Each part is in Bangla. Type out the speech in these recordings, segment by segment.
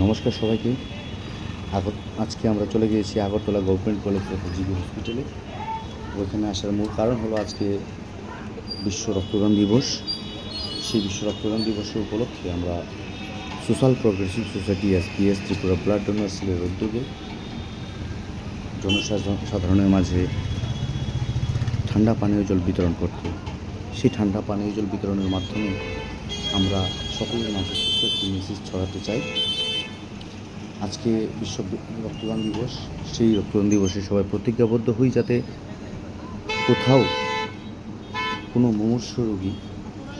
নমস্কার সবাইকে। আজকে আমরা চলে গিয়েছি Agartala government college of GB হসপিটালে। ওইখানে আসার মূল কারণ হলো আজকে বিশ্ব রক্তদান দিবস। সেই বিশ্ব রক্তদান দিবসের উপলক্ষে আমরা social progressive society SPS Tripura blood donor সেলের উদ্যোগে জনসাধারণের মাঝে ঠান্ডা পানীয় জল বিতরণ করতে, সেই ঠান্ডা পানীয় জল বিতরণের মাধ্যমে আমরা সকলের মাঝে ছোট্ট একটি মেসেজ ছড়াতে চাই। আজকে বিশ্ব রক্তদান দিবস, সেই রক্তদান দিবসে সবাই প্রতিজ্ঞাবদ্ধ হই যাতে কোথাও কোনো মুমূর্ষ রোগী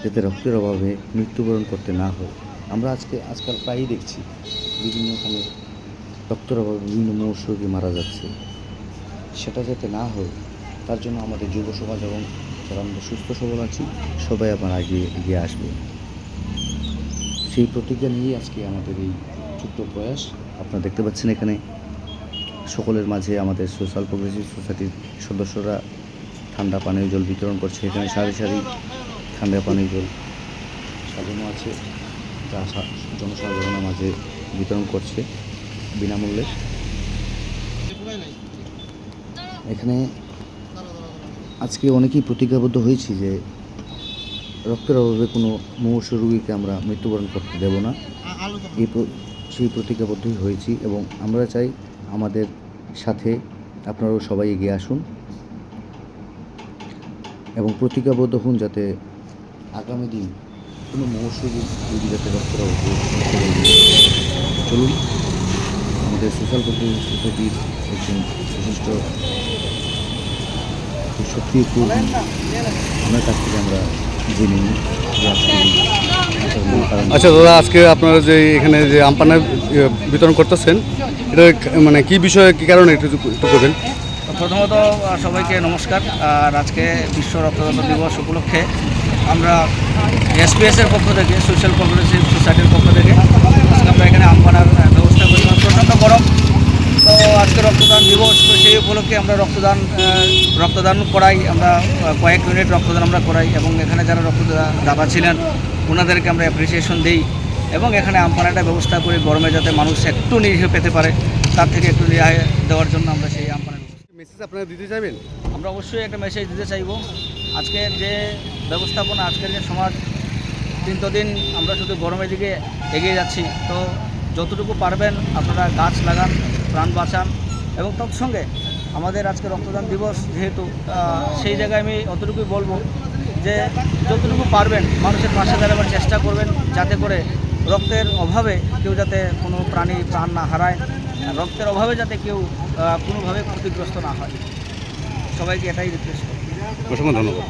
যাতে রক্তের অভাবে মৃত্যুবরণ করতে না হয়। আমরা আজকাল প্রায়ই দেখছি বিভিন্নখানে রক্তের অভাবে বিভিন্ন মুমূর্ষ রোগী মারা যাচ্ছে। সেটা যাতে না হয় তার জন্য আমাদের যুব সমাজ এবং যারা আমরা সুস্থ সবল আছি সবাই আবার এগিয়ে আসবে। সেই প্রতিজ্ঞা নিয়েই আজকে আমাদের এই ছোট্ট প্রয়াস। আপনারা দেখতে পাচ্ছেন এখানে সকলের মাঝে আমাদের সোশ্যাল প্রগ্রেসিভ সোসাইটির সদস্যরা ঠান্ডা পানীয় জল বিতরণ করছে। এখানে সারি সারি ঠান্ডা পানীয় জল সাজানো আছে, যা জনসাধারণের মাঝে বিতরণ করছে বিনামূল্যে। এখানে আজকে অনেকেই প্রতিজ্ঞাবদ্ধ হয়েছি যে রক্তের অভাবে কোনো মুমূর্ষ রোগীকে আমরা মৃত্যুবরণ করতে দেব না। সেই প্রতিজ্ঞাবদ্ধই হয়েছি এবং আমরা চাই আমাদের সাথে আপনারাও সবাই এগিয়ে আসুন এবং প্রতিজ্ঞাবদ্ধ হন যাতে আগামী দিন কোনো মুমূর্ষ রোগী যাতে রক্তের অভাবে। চলুন আমাদের সোশ্যাল প্রগ্রেসিভ সোসাইটির একজন বিশিষ্ট সক্রিয় কর্মী ওনার কাছ থেকে আমরা জেনে নিই যে আচ্ছা দাদা, আজকে আপনারা যে এখানে যে আমপানা বিতরণ করতেছেন, এটা মানে কী বিষয়ে, কী কারণে একটু করবেন? প্রথমত সবাইকে নমস্কার। আর আজকে বিশ্ব রক্তদান দিবস উপলক্ষে আমরা এসপিএসের পক্ষ থেকে, সোশ্যাল প্রগ্রেসিভ সোসাইটির পক্ষ থেকে আজকে আমরা এখানে আমপানার ব্যবস্থা করি। প্রচণ্ড গরম, তো আজকে রক্তদান দিবস, তো সেই উপলক্ষে আমরা রক্তদান করাই। আমরা কয়েক ইউনিট রক্তদান আমরা করাই এবং এখানে যারা রক্তদাতা ছিলেন ওনাদেরকে আমরা অ্যাপ্রিসিয়েশন দিই এবং এখানে আমপানাটা ব্যবস্থা করি গরমে যাতে মানুষ একটু নিরিহে পেতে পারে, তার থেকে একটু রেহাই দেওয়ার জন্য আমরা সেই আমপানা মেসেজ আপনারা দিতে চাইবেন? আমরা অবশ্যই একটা মেসেজ দিতে চাইব। আজকের যে ব্যবস্থাপনা, আজকের যে সমাজ, দিন আমরা শুধু গরমের দিকে এগিয়ে যাচ্ছি। তো যতটুকু পারবেন আপনারা গাছ লাগান, প্রাণ বাঁচান এবং তৎসঙ্গে আমাদের আজকে রক্তদান দিবস যেহেতু, সেই জায়গায় আমি অতটুকুই বলবো যে যতটুকু পারবেন মানুষের পাশে দাঁড়াবার চেষ্টা করবেন, যাতে করে রক্তের অভাবে কেউ যাতে কোনো প্রাণী প্রাণ না হারায়, রক্তের অভাবে যাতে কেউ কোনোভাবে ক্ষতিগ্রস্ত না হয়। সবাইকে এটাই রিকোয়েস্ট করব। অসংখ্য ধন্যবাদ।